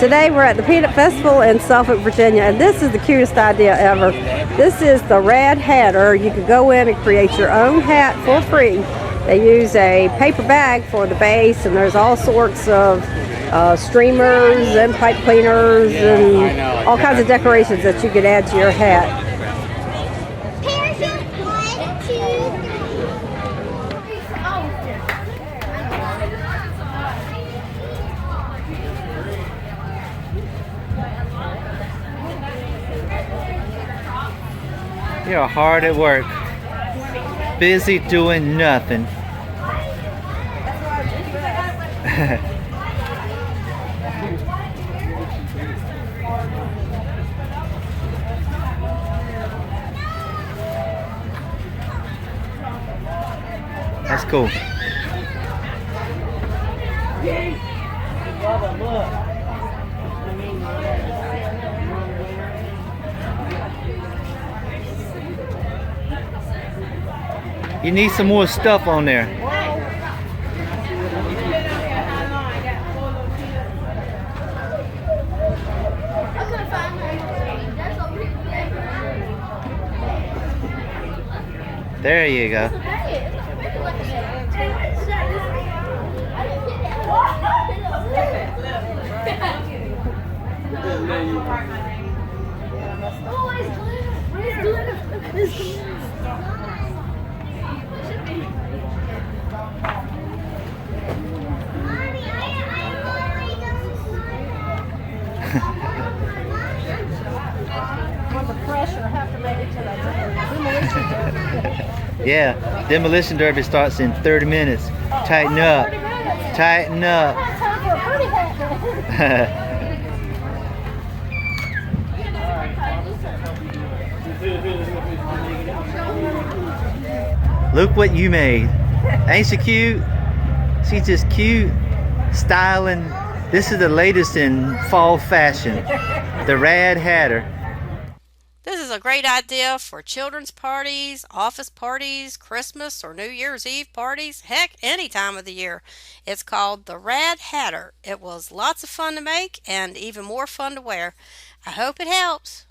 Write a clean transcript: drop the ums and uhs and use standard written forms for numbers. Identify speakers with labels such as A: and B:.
A: Today we're at the Peanut Festival in Suffolk, Virginia, and this is the cutest idea ever. This is the Rad Hatter. You can go in and create your own hat for free. They use a paper bag for the base, and there's all sorts of streamers and pipe cleaners and all kinds of decorations that you could add to your hat.
B: You're hard at work, busy doing nothing. That's cool. You need some more stuff on there. There you go. Yeah, Demolition Derby starts in 30 minutes. Tighten up. Tighten up. Look what you made. Ain't she cute? She's just cute, styling. This is the latest in fall fashion. The Rad Hatter.
C: This is a great idea for children's parties, office parties, Christmas or New Year's Eve parties, heck, any time of the year. It's called the Rad Hatter. It was lots of fun to make and even more fun to wear. I hope it helps.